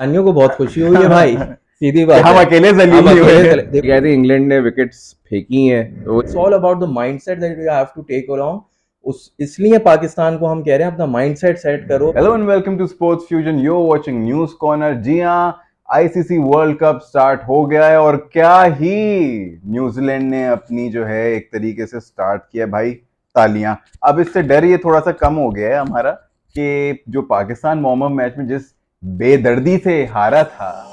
अन्यों को बहुत खुशी हुई है भाई। सीधी बात हम है। अकेले जलील हम नहीं अकेले हुए। चले देखो, कहते हैं इंग्लैंड ने विकेट्स फेंकी हैं, तो it's all about the mindset that you have to take along. उस इसलिए पाकिस्तान को हम कह रहे हैं अपना माइंडसेट सेट करो। Hello and welcome to sports fusion, you are watching news corner. जी हाँ, आईसीसी वर्ल्ड कप स्टार्ट हो गया है और क्या ही न्यूजीलैंड ने अपनी जो है एक तरीके से स्टार्ट किया भाई। तालियां। अब इससे डर ये थोड़ा सा कम हो गया है हमारा कि जो पाकिस्तान वार्म अप मैच में जिस बेदर्दी से हारा था,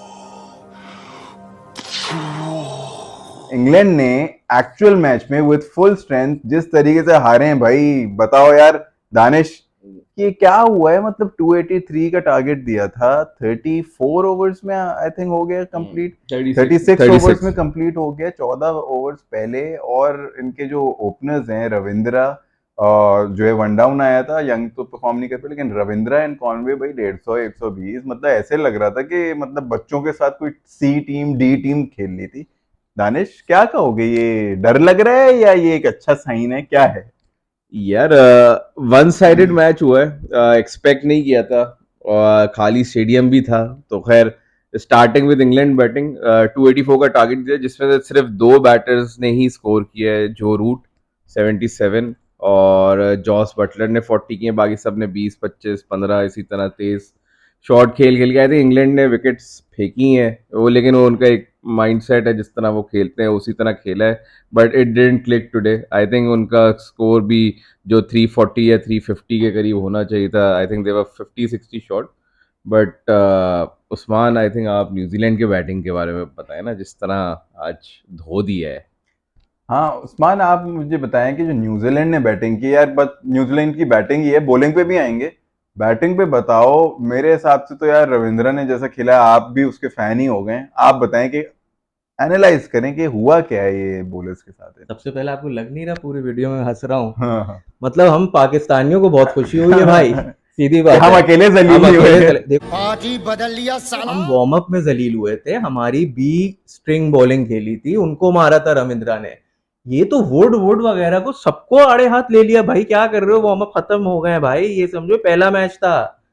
इंग्लैंड ने एक्चुअल मैच में विद फुल स्ट्रेंथ जिस तरीके से हारे हैं भाई, बताओ यार दानिश कि क्या हुआ है। मतलब 283 का टारगेट दिया था, 34 ओवर्स में आई थिंक हो गया कंप्लीट। 36 36 ओवर्स 36। में कंप्लीट हो गया, 14 ओवर्स पहले। और इनके जो ओपनर्स हैं रविंद्रा, जो है वन डाउन आया था, यंग तो परफॉर्म नहीं कर पाए, लेकिन रविंद्रा एंड कॉनवे भाई 150 120, मतलब ऐसे लग रहा था कि मतलब बच्चों के साथ कोई सी टीम डी टीम खेल ली थी। दानिश क्या कहोगे, ये डर लग रहा है या ये एक अच्छा साइन है, क्या है? यार, वन साइडेड मैच हुआ है, एक्सपेक्ट नहीं किया था। और खाली स्टेडियम भी था, तो खैर स्टार्टिंग विद इंग्लैंड बैटिंग, 284 का टारगेट दिया, जिसमें से सिर्फ दो बैटर्स ने ही स्कोर किया है। जो रूट 77 और जॉस बटलर ने 40 किए, बाकी सब ने 20 25 15 इसी तरह तेज शॉट खेल खेल के आए थे। इंग्लैंड ने विकेट्स फेंकी हैं वो, लेकिन वो उनका एक माइंडसेट है, जिस तरह वो खेलते हैं उसी तरह खेला है। But it didn't click today. I think उनका स्कोर भी जो 340 या 350 के करीब होना चाहिए था। I think they were 50-60 shot. But Usman, I think आप न्यूजीलैंड के बैटिंग के बारे में बताएं ना, जिस तरह आज धो दिया है। हाँ उस्मान, आप मुझे बताएं कि जो न्यूजीलैंड ने बैटिंग की यार, बस न्यूजीलैंड की बैटिंग ही है, बॉलिंग पे भी आएंगे। बैटिंग पे बताओ, मेरे हिसाब से तो यार रविंद्रा ने जैसा खेला है, आप भी उसके फैन ही हो गए। आप बताएं कि एनालाइज करें कि हुआ क्या है ये बॉलर्स के साथ है। सबसे पहले, आपको लग नहीं रहा पूरी वीडियो में हंस रहा हूँ? हाँ। मतलब हम पाकिस्तानियों को बहुत खुशी हुई है भाई। सीधी कि बात हम है। अकेले जलील हम नहीं अकेले हुए। चले देखो, आज ही बदल लिया साला। हम वार्म अप में जलील हुए थे। हमारी बी स्ट्रिंग बॉलिंग खेली थी, उनको मारा था रविंद्रा ने। ये तो वुड वुड वगैरह को सबको आड़े हाथ ले लिया भाई। क्या कर रहे हो, वार्म अप खत्म हो गए भाई, ये समझो पहला मैच था।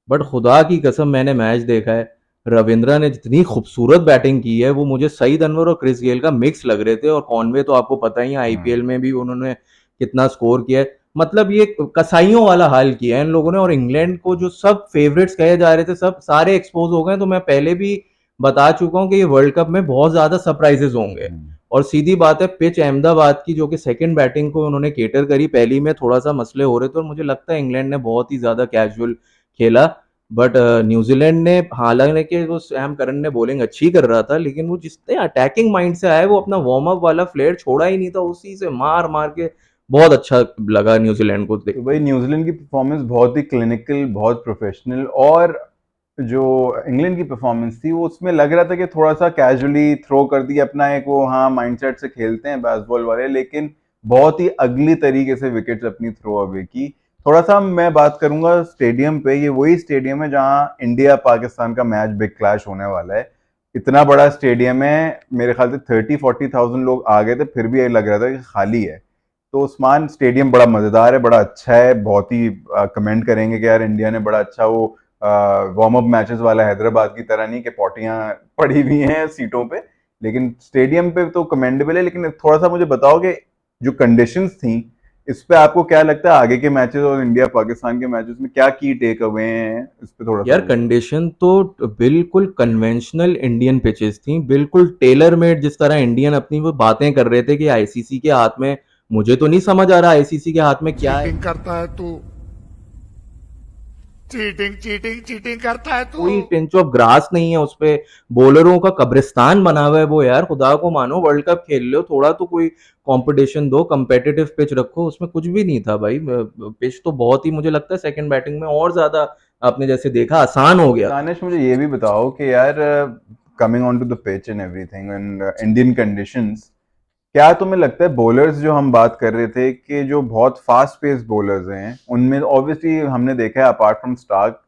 बट खुदा की कसम, मैंने मैच देखा है, रविंद्रा ने जितनी खूबसूरत बैटिंग की है, वो मुझे सईद अनवर और क्रिस गेल का मिक्स लग रहे थे। और कॉनवे तो आपको पता ही है, आईपीएल में भी उन्होंने कितना स्कोर किया है। मतलब ये कसाईयों वाला हाल किया है इन लोगों ने। और इंग्लैंड को जो सब फेवरेट्स कहे जा रहे थे, सब सारे एक्सपोज हो गए। तो मैं पहले भी बता चुका हूं कि ये वर्ल्ड कप में बहुत ज्यादा सरप्राइजेस होंगे। और सीधी बात है, पिच अहमदाबाद की जो कि सेकंड बैटिंग को उन्होंने केटर करी, पहली में थोड़ा सा मसले हो रहे थे और मुझे लगता है इंग्लैंड ने बहुत ही ज्यादा कैजुअल खेला। बट न्यूजीलैंड ने, हालांकि वो सैम करन ने बॉलिंग अच्छी कर रहा था, लेकिन वो जिसने अटैकिंग माइंड से आया, वो अपना वार्म अप वाला फ्लेयर छोड़ा ही नहीं था, उसी से मार मार के बहुत अच्छा लगा न्यूजीलैंड को तो देख भाई के। न्यूजीलैंड की परफॉर्मेंस बहुत ही क्लिनिकल, बहुत प्रोफेशनल। और जो इंग्लैंड की परफॉर्मेंस थी वो उसमें लग रहा था कि थोड़ा सा कैजुअली थ्रो कर दिया अपना एक वो, हाँ माइंडसेट से खेलते हैं बेसबॉल वाले, लेकिन बहुत ही अगली तरीके से विकेट्स अपनी थ्रो अवे की। थोड़ा सा मैं बात करूंगा स्टेडियम पे, ये वही स्टेडियम है जहां इंडिया पाकिस्तान का मैच बिग क्लैश होने वाला है। इतना बड़ा स्टेडियम है, मेरे ख्याल से 30-40,000 लोग आ गए थे, फिर भी ये लग रहा था कि खाली है। तो उस्मान, स्टेडियम बड़ा मजेदार है, बड़ा अच्छा है, बहुत ही कमेंट करेंगे कि यार इंडिया ने बड़ा अच्छा वो वार्म अप मैचेस वाला, हैदराबाद की तरह नहीं कि पोटियां पड़ी हुई हैं सीटों पे, लेकिन स्टेडियम पे तो कमेंडेबल है। लेकिन थोड़ा सा मुझे बताओ कि जो कंडीशंस थी, इस पे आपको क्या लगता है आगे के मैचेस और इंडिया पाकिस्तान के मैचेस में क्या की टेक अवे हैं, इस पे थोड़ा सा यार, वो करो। कंडीशन तो बिल्कुल कन्वेंशनल इंडियन पिचेस थी, बिल्कुल टेलर मेड। जिस तरह इंडियन अपनी वो बातें कर रहे थे कि आईसीसी के हाथ में, मुझे तो नहीं समझ आ रहा आईसीसी के हाथ में क्या है। चीटिंग करता है तू। चीटिंग चीटिंग चीटिंग करता है तू। कोई टिंच ऑफ ग्रास नहीं है उस पे। बॉलरों का कब्रिस्तान बना हुआ है वो। यार खुदा को मानो, वर्ल्ड कप खेल रहे हो, थोड़ा तो कोई कंपटीशन दो, कंपेटिटिव पिच रखो। उसमें कुछ भी नहीं था भाई। पिच तो बहुत ही, मुझे लगता है सेकंड बैटिंग में और ज्यादा, आपने जैसे देखा, आसान हो गया था। दानिश मुझे ये भी बताओ कि यार, coming on to the pitch and everything and Indian conditions, क्या तुम्हें लगता है बॉलर्स जो हम बात कर रहे थे कि जो बहुत फास्ट पेस बॉलर्स हैं, उनमें ऑब्वियसली हमने देखा है अपार्ट फ्रॉम स्टार्क,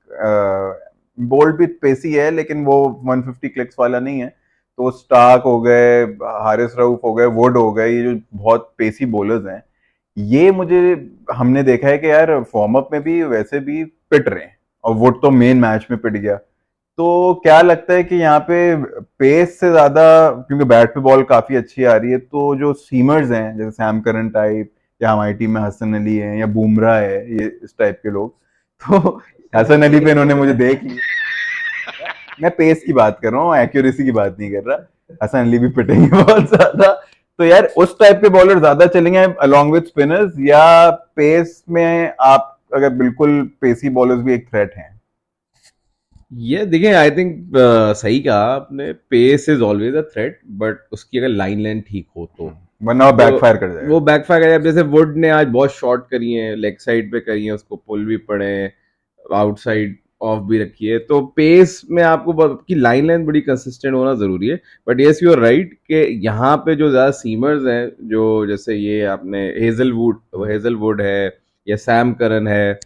बोल्ट भी पेसी है लेकिन वो 150 क्लिक्स वाला नहीं है। तो स्टार्क हो गए, हारिस रऊफ हो गए, वुड हो गए, ये जो बहुत पेसी बॉलर्स हैं, ये मुझे, हमने देखा है कि यार फॉर्म अप में भी वैसे भी पिट रहे हैं। और वुड तो मेन मैच में पिट गया। तो क्या लगता है कि यहाँ पे पेस से ज्यादा, क्योंकि बैट पे बॉल काफी अच्छी आ रही है, तो जो सीमर्स हैं जैसे सैम करन टाइप, या हमारी टीम में हसन अली है या बुमराह है, ये इस टाइप के लोग, तो हसन अली पे इन्होंने मुझे देख लिया। मैं पेस की बात कर रहा हूँ, एक्यूरेसी की बात नहीं कर रहा। हसन अली भी पिटेंगे बहुत ज्यादा। तो यार उस टाइप के बॉलर ज्यादा चलेंगे अलॉन्ग विद स्पिनर्स, या पेस में आप अगर बिल्कुल पेसी बॉलर्स भी एक थ्रेट हैं? ये देखिए, आई थिंक सही कहा आपने, pace is always a threat, but उसकी अगर लाइन लेंथ ठीक हो तो वरना वो बैकफायर कर जाएगा। वो बैकफायर कर जाए। जैसे वुड ने आज बहुत शॉट करी है, लेग साइड पे करी है, उसको पुल भी पड़े, आउटसाइड ऑफ भी रखी है। तो पेस में आपको की लाइन लेंथ बड़ी कंसिस्टेंट होना जरूरी है। But yes, you are right कि यहाँ पे जो ज्यादा सीमर्स हैं, जो जैसे ये आपने हेजलवुड है या सैम करन है,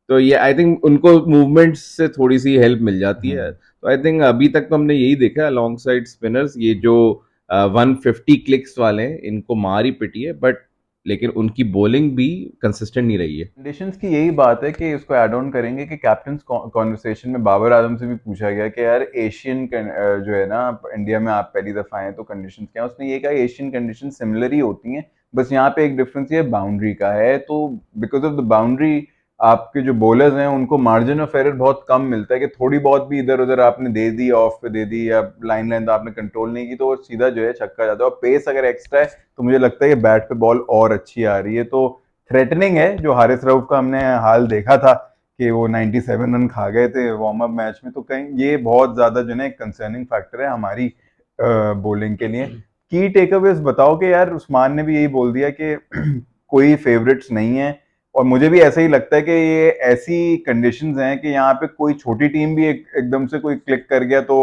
तो ये आई थिंक उनको मूवमेंट्स से थोड़ी सी हेल्प मिल जाती है। तो आई थिंक अभी तक तो हमने यही देखा है अलॉन्ग साइड स्पिनर्स, ये जो 150 क्लिक्स वाले हैं, इनको मार ही पिटी है, बट लेकिन उनकी बॉलिंग भी कंसिस्टेंट नहीं रही है। कंडीशंस की यही बात है कि इसको ऐड ऑन करेंगे कि कैप्टन कॉन्वर्सेशन में बाबर आजम से भी पूछा गया कि यार एशियन जो है ना, इंडिया में आप पहली दफा आए तो कंडीशंस क्या है, उसने ये कहा एशियन कंडीशन सिमिलर ही होती हैं, बस यहाँ पे एक डिफरेंस ये बाउंड्री का है। तो बिकॉज ऑफ द बाउंड्री आपके जो बॉलर्स हैं उनको मार्जिन ऑफ एरर बहुत कम मिलता है, कि थोड़ी बहुत भी इधर उधर आपने दे दी, ऑफ पे दे दी, या लाइन लेंथ आपने कंट्रोल नहीं की, तो वो सीधा जो है छक्का जाता है। और पेस अगर एक्स्ट्रा है तो मुझे लगता है कि बैट पे बॉल और अच्छी आ रही है। तो थ्रेटनिंग है, जो हारिस रऊफ का हमने हाल देखा था कि वो 97 रन खा गए थे वार्म अप मैच में, तो कहीं ये बहुत ज्यादा जो है कंसर्निंग फैक्टर है हमारी बॉलिंग के लिए। की टेकअवेज बताओ कि यार उस्मान ने भी यही बोल दिया कि कोई फेवरेट्स नहीं है, और मुझे भी ऐसा ही लगता है कि ये ऐसी कंडीशंस हैं कि यहाँ पे कोई छोटी टीम भी एकदम से कोई क्लिक कर गया तो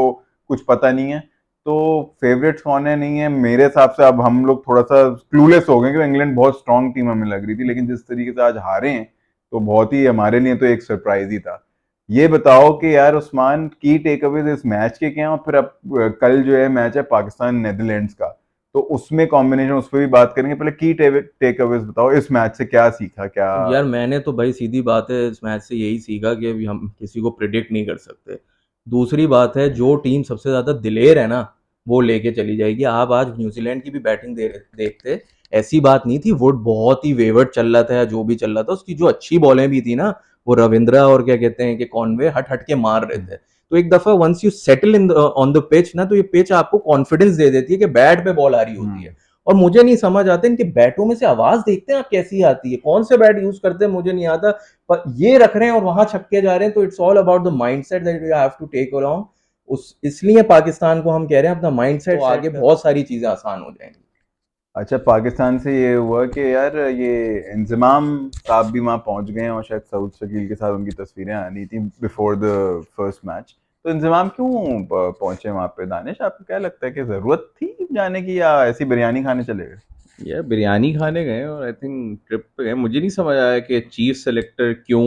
कुछ पता नहीं है। तो फेवरेट्स कौन है नहीं है, मेरे हिसाब से अब हम लोग थोड़ा सा क्लूलेस हो गए, क्योंकि इंग्लैंड बहुत स्ट्रांग टीम हमें लग रही थी, लेकिन जिस तरीके से आज हारे हैं तो बहुत ही हमारे लिए तो एक सरप्राइज ही था। ये बताओ कि यार उस्मान, की टेकअवेज इस मैच के क्या हैं, और फिर अब कल जो है मैच है पाकिस्तान नेदरलैंड्स का, तो उसमें कॉम्बिनेशन उस पर भी बात करेंगे। पहले की टेकअवेज बताओ, इस मैच से क्या सीखा, क्या? यार मैंने तो भाई सीधी बात है इस मैच से यही सीखा कि अभी हम किसी को प्रिडिक्ट नहीं कर सकते। दूसरी बात है, जो टीम सबसे ज्यादा दिलेर है ना, वो लेके चली जाएगी। आप आज न्यूजीलैंड की भी बैटिंग देखते, ऐसी बात नहीं थी। वुड बहुत ही वेवर्ड चल रहा था या जो भी चल रहा था, उसकी जो अच्छी बॉलें भी थी ना, वो रविंद्रा और क्या कहते हैं कि कॉनवे हट हट के मार रहे थे। तो एक दफा once you settle in on the pitch ना, तो ये पिच आपको कॉन्फिडेंस दे देती है कि बैट पे बॉल आ रही होती है। और मुझे नहीं समझ आता इनके बैटों में से आवाज देखते हैं आप कैसी आती है, कौन से बैट यूज करते हैं मुझे नहीं आता, पर ये रख रहे हैं और वहां छक्के जा रहे हैं। तो it's all about the mindset that you have to take along. उस इसलिए पाकिस्तान को हम कह रहे हैं अपना माइंडसेट, तो आगे बहुत सारी चीजें आसान हो जाएंगी। अच्छा, पाकिस्तान से ये हुआ कि यार ये इंजमाम साहब भी वहाँ पहुंच गए हैं, और शायद सऊद शकील के साथ उनकी तस्वीरें आनी थी बिफोर द फर्स्ट मैच। तो इंजमाम क्यों पहुंचे वहाँ पे? दानिश, आपको क्या लगता है कि जरूरत थी जाने की, या ऐसी बिरयानी खाने चले गए? यार बिरयानी खाने गए और आई थिंक ट्रिप पे गए। मुझे नहीं समझ आया कि चीफ सेलेक्टर क्यों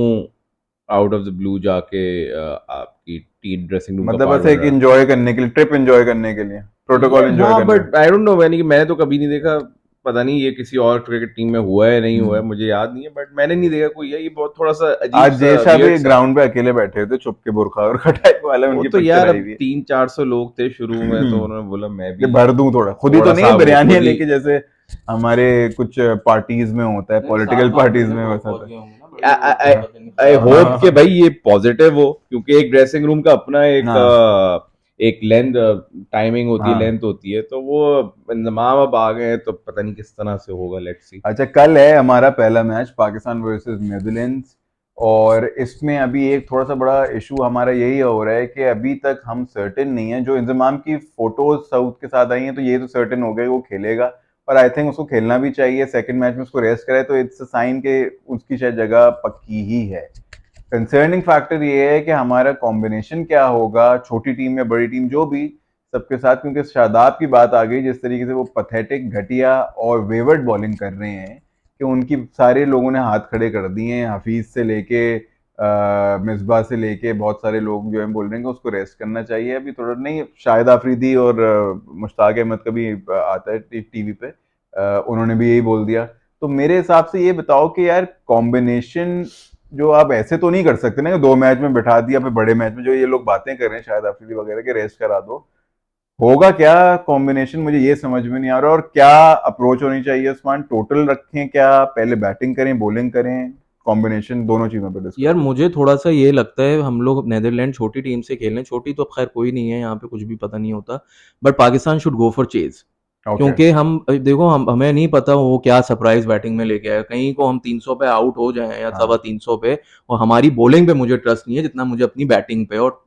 आउट ऑफ द ब्लू जाके आपकी टीम ड्रेसिंग रूम का मतलब पार्ट बस बन एक रहा है। एंजॉय करने के लिए, ट्रिप एंजॉय करने के लिए, प्रोटोकॉल एंजॉय हाँ, करने के बट आई डोंट नो, मैंने तो कभी नहीं देखा। पता नहीं ये किसी और क्रिकेट टीम में हुआ है नहीं हुआ है, मुझे याद नहीं है, बट मैंने नहीं देखा कोई है। ये बहुत थोड़ा सा अजीब आज सा, जय शाह भी weird सा। ग्राउंड पे अकेले बैठे थे, चुप के, बुरखा और टाइप वाला वो उनकी तो पिक्चर यार आई अब हुई है। 300-400 लोग थे शुरू में, तो उन्होंने बोला मैं ये भी भर दूं थोड़ा, खुद ही तो थोड़ा नहीं सा है वो बिरयानी खुद ही। लेके, जैसे हमारे कुछ पार्टीज में होता है, पॉलिटिकल पार्टीज में वैसा था। आई होप हाँ कि भाई ये पॉजिटिव हो, क्योंकि एक ड्रेसिंग रूम का अपना एक हाँ एक लेंथ टाइमिंग होती है, हाँ। लेंथ होती है। तो वो इंतजाम अब आ गए हैं, तो पता नहीं किस तरह से होगा, लेट्स सी। अच्छा, कल है हमारा पहला मैच पाकिस्तान वर्सेस नेदरलैंड्स, और इसमें अभी एक थोड़ा सा बड़ा इशू हमारा यही हो रहा है कि अभी तक हम सर्टेन नहीं है। जो इंजमाम की फोटोज साउथ के साथ आई हैं, तो ये तो सर्टेन हो गया वो खेलेगा, और आई थिंक उसको खेलना भी चाहिए। सेकंड मैच में उसको रेस्ट कराए तो इट्स अ साइन के उसकी शायद जगह पक्की ही है। कंसर्निंग फैक्टर ये है कि हमारा कॉम्बिनेशन क्या होगा, छोटी टीम या बड़ी टीम जो भी, सबके साथ, क्योंकि शादाब की बात आ गई, जिस तरीके से वो पथेटिक, घटिया और वेवर्ड बॉलिंग कर रहे हैं कि उनकी सारे लोगों ने हाथ खड़े कर दिए हैं। हफीज से लेके मिसबा से लेके बहुत सारे लोग जो है बोल रहे हैं कि उसको रेस्ट करना चाहिए अभी थोड़ा। नहीं, शाहिद आफरीदी और मुश्ताक अहमद का भी आता है टीवी पे, उन्होंने भी यही बोल दिया। तो मेरे हिसाब से ये बताओ कि यार कॉम्बिनेशन जो आप ऐसे तो नहीं कर सकते ना कि 2 मैच में बिठा दिया, फिर बड़े मैच में जो ये लोग बातें कर रहे हैं शायद अफरीदी वगैरह के रेस्ट करा दो, होगा क्या कॉम्बिनेशन, मुझे ये समझ में नहीं आ रहा। और क्या अप्रोच होनी चाहिए उस्मान, टोटल रखें क्या, पहले बैटिंग करें बॉलिंग करें, कॉम्बिनेशन दोनों चीजों पर यार डिस्कस मुझे थोड़ा सा ये लगता है हम लोग नेदरलैंड छोटी टीम से खेल रहे हैं, छोटी तो अब खैर कोई नहीं है यहाँ पे, कुछ भी पता नहीं होता, but Pakistan should go for chase. Okay. क्योंकि हम देखो हमें नहीं पता वो क्या सरप्राइज बैटिंग में लेके आएगा, कहीं को हम 300 पे आउट हो जाएं या हाँ। 325 पे, और हमारी बॉलिंग पे मुझे ट्रस्ट नहीं है जितना मुझे अपनी बैटिंग पे, और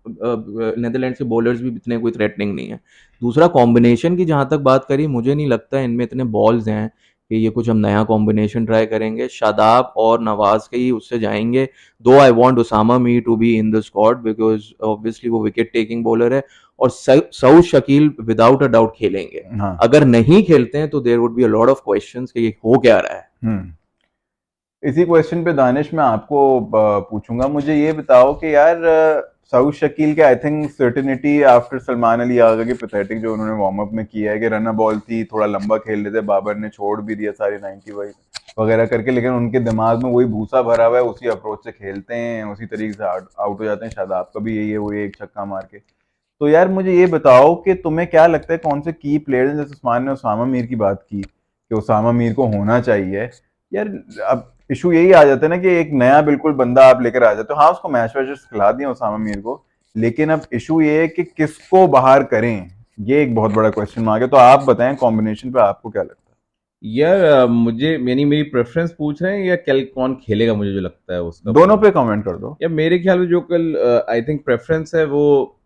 नेदरलैंड के बॉलर्स भी इतने कोई थ्रेटनिंग नहीं है। दूसरा कॉम्बिनेशन की जहां तक बात करी, मुझे नहीं लगता इनमें इतने बॉल्स हैं कि ये कुछ हम नया कॉम्बिनेशन ट्राई करेंगे। शादाब और नवाज के ही उससे जाएंगे, though I want Usama Mir to be in the squad because obviously वो विकेट टेकिंग बॉलर है, और Saud Shakeel without a doubt खेलेंगे। हाँ। अगर नहीं खेलते हैं तो there would be a lot of questions कि ये हो क्या रहा है। इसी क्वेश्चन पे दानिश मैं आपको पूछूंगा, मुझे ये बताओ कि यार सऊद शकील के I think certainty after Salman Ali Agha की पैथेटिक जो उन्होंने वार्म अप में किया है कि रन बॉल थी, थोड़ा लंबा खेल लेते, बाबर ने छोड़ भी दिया सारी 90 वगैरह करके, लेकिन उनके दिमाग में वही भूसा भरा हुआ है, उसी अप्रोच से खेलते हैं, उसी तरीके से आउट हो जाते हैं। शायद आपका भी यही है, वो एक छक्का मार के। तो यार मुझे ये बताओ कि तुम्हें क्या लगता है कौन से की प्लेयर्स हैं, जैसे उस्मान ने उसामा मीर की बात की कि उसामा मीर को होना चाहिए। यार अब इशू यही आ जाता है ना कि एक नया बिल्कुल बंदा आप लेकर आ जाते हो, हाँ उसको मैच वैचेस खिला दिया उसामा मीर को, लेकिन अब इशू ये है कि किसको बाहर करें, ये एक बहुत बड़ा क्वेश्चन मार्क है। तो आप बताएं कॉम्बिनेशन पे आपको क्या लगता यार मुझे मेरी प्रेफरेंस पूछ रहे हैं या कल कौन खेलेगा, मुझे जो लगता है उसका है, दोनों पे कमेंट कर दो। या मेरे ख्याल में जो कल आई थिंक प्रेफरेंस है वो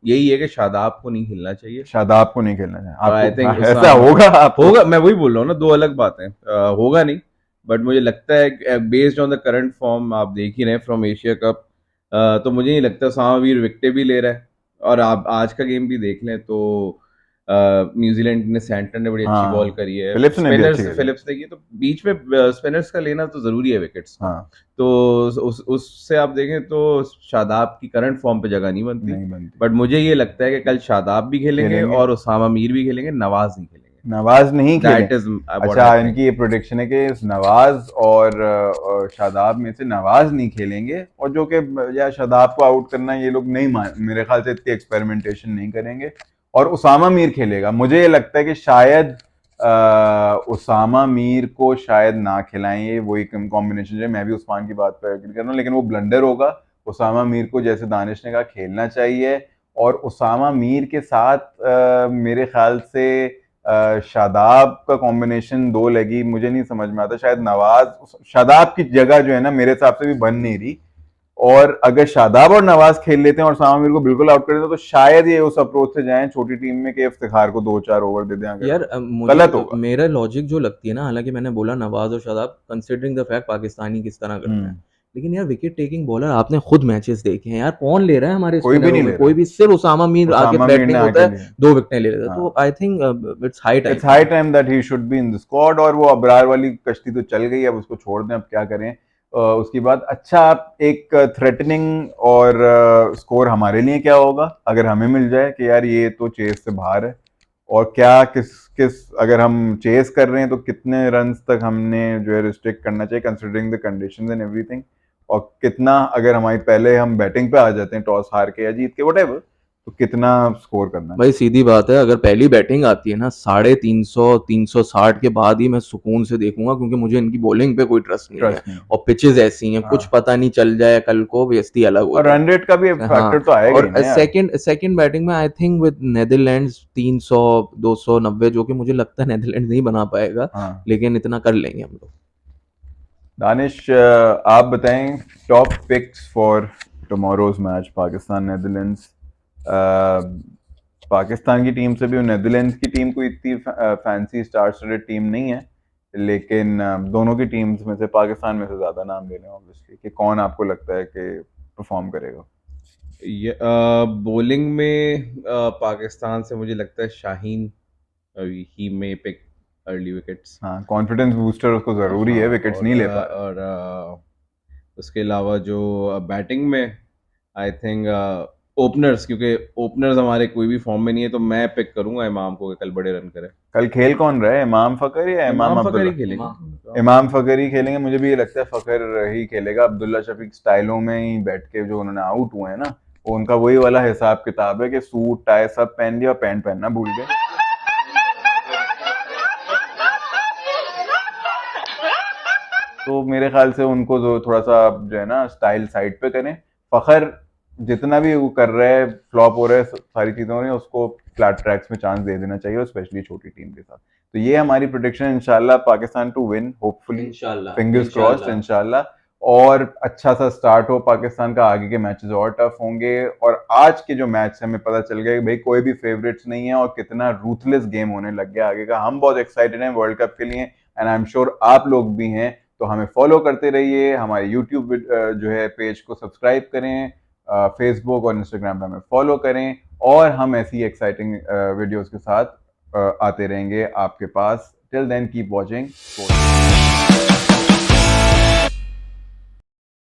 यही है कि शादाब को नहीं खेलना चाहिए। शादाब को नहीं खेलना चाहिए आई आपको, थिंक ऐसा होगा आपको? होगा, मैं वही बोल रहा हूँ ना, दो अलग बातें होगा नहीं, बट मुझे लगता है based on the current form आप देख ही रहे हैं फ्रॉम एशिया कप, तो मुझे नहीं लगता सामावीर विकेटें भी ले रहा है। और आप आज का गेम भी देख लें तो न्यूजीलैंड ने सैंटनर ने बड़ी अच्छी बॉल हाँ, करी है, फिलिप्स ने भी अच्छी खेली। फिलिप्स ने की, तो बीच में स्पिनर्स का लेना तो जरूरी है विकेट्स। हाँ, तो उससे आप देखें तो शादाब की करंट फॉर्म पे जगह नहीं बनती, नहीं बनती। बट मुझे ये लगता है कि कल शादाब भी खेलेंगे खेलेंगे, और उसामा मीर भी खेलेंगे, नवाज नहीं खेलेंगे। नवाज नहीं खेलें? दैट इज व्हाट अच्छा, आई थिंक। इनकी ये प्रोडिक्शन है कि नवाज और शादाब में से नवाज नहीं खेलेंगे, और जो कि या शादाब को आउट करना ये लोग नहीं मेरे ख्याल से इतनी एक्सपेरिमेंटेशन नहीं करेंगे, और उसामा मीर खेलेगा। मुझे ये लगता है कि शायद उसामा मीर को शायद ना खिलाएं, ये वही कॉम्बिनेशन है। मैं भी उस्मान की बात पर एग्री कर रहा हूँ, लेकिन वो ब्लंडर होगा। उसामा मीर को जैसे दानिश ने कहा खेलना चाहिए, और उसामा मीर के साथ मेरे ख्याल से शादाब का कॉम्बिनेशन दो लेगी, मुझे नहीं समझ में आता। शायद नवाज, शादाब की जगह जो है ना मेरे हिसाब से भी बन नहीं रही, और अगर शादाब और नवाज खेल लेते हैं और सामा मीर को बिल्कुल आउट कर देते हैं, तो शायद ये उस अप्रोच से जाएं छोटी टीम में कि इफ्तिखार को 2-4 ओवर दे दें। अगर यार गलत मुझे होगा। मेरा लॉजिक जो लगती है ना, हालांकि मैंने बोला नवाज और Shadab, considering the fact Pakistani किस तरह करते हैं, लेकिन यार विकेट टेकिंग बॉलर आपने खुद मैचेस देखे हैं यार, कौन ले रहा है हमारे कोई भी स्पिनरों नहीं में? ले कोई रहा। भी, सिर्फ उसामा मीर आके उसामा मीर ने थ्रेटनिंग होता आके है, लिया। 2 विकेटें ले लेता है। तो हाँ, I think it's high it's time. High time that he should be in the squad. और वो अबरार वाली कश्ती तो चल गई, अब उसको छोड़ दें, अब क्या करें। उसके बाद अच्छा, आप एक थ्रेटनिंग और स्कोर हमारे लिए क्या होगा अगर हमें मिल जाए कि यार ये तो चेस से बाहर है, और क्या किस किस अगर हम चेस कर रहे हैं तो कितने रन तक हमने जो है रिस्ट्रिक्ट करना चाहिए considering the conditions and everything, और कितना अगर हमारी पहले हम बैटिंग पे आ जाते हैं टॉस हार के या जीत के वटेवर, तो कितना स्कोर करना भाई सीधी बात है, अगर पहली बैटिंग आती है ना 350 360 के बाद ही मैं सुकून से देखूंगा, क्योंकि मुझे इनकी बॉलिंग पे कोई ट्रस्ट नहीं है, ट्रस्ट नहीं। और पिचेस ऐसी हैं, कुछ हाँ, पता नहीं चल जाए कल को, बेइज्जती अलग हो और जाए। रन रेट का भी हाँ, फैक्टर तो आएगा ही और ना यार। सेकंड बैटिंग में आई थिंक विद नेदरलैंड्स 300 290, जो कि मुझे लगता है नेदरलैंड्स नहीं बना पाएगा, हाँ, लेकिन इतना कर लेंगे हम लोग। दानिश आप बताएं top picks for tomorrow's match Pakistan Netherlands. Pakistan की टीम से भी नेदरलैंड्स की टीम कोई इतनी फैंसी स्टार स्टडेड टीम नहीं है, लेकिन दोनों की टीम्स में से पाकिस्तान में से ज्यादा नाम ले रहे हैं ऑब्वियसली, कि कौन आपको लगता है कि परफॉर्म करेगा? ये बॉलिंग में पाकिस्तान से मुझे लगता है शाहीन, ही मे पिक अर्ली विकेट्स। हाँ, कॉन्फिडेंस बूस्टर उसको जरूरी है, विकेट्स नहीं ले पा रहा। और उसके अलावा जो बैटिंग में आई थिंक ओपनर्स, क्योंकि ओपनर्स हमारे कोई भी फॉर्म में नहीं है, तो मैं पिक करूंगा इमाम को कि कल बड़े रन करे। कल खेल कौन रहा है, इमाम फकर या इमाम फकर ही अब्दुल्ला? खेलेंगे। इमाम फकर ही खेलेंगे, मुझे भी ये लगता है फकर ही खेलेगा। अब्दुल्ला शफीक स्टाइलों में ही बैठ के जो उन्होंने आउट हुए हैं ना, वो उनका वही वाला हिसाब किताब है कि सूट टाई सब पहन लिया और पैंट पहनना भूल गए। तो मेरे ख्याल से उनको जो थोड़ा सा जो है ना स्टाइल साइड पे करें। फखर जितना भी वो कर रहा है, फ्लॉप हो रहा है, सारी चीजें हो रही है, उसको फ्लैट ट्रैक्स में चांस दे देना चाहिए, और स्पेशली छोटी टीम के साथ। तो ये हमारी प्रोडिक्शन, इंशाल्लाह पाकिस्तान टू विन होपफुली, इंशाल्लाह फिंगर्स क्रॉस्ड इंशाल्लाह। और अच्छा सा स्टार्ट हो पाकिस्तान का, आगे के मैचेस और टफ होंगे। और आज के जो मैच है हमें पता चल गया कि भाई कोई भी फेवरेट्स नहीं है, और कितना रूथलेस गेम होने लग गया आगे का। हम बहुत एक्साइटेड हैं वर्ल्ड कप के लिए, एंड आई एम श्योर आप लोग भी हैं। तो हमें फॉलो करते रहिए, हमारे यूट्यूब जो है पेज को सब्सक्राइब करें, फेसबुक और इंस्टाग्राम पे हमें फॉलो करें, और हम ऐसी एक्साइटिंग वीडियोस के साथ आते रहेंगे आपके पास। Till then keep watching.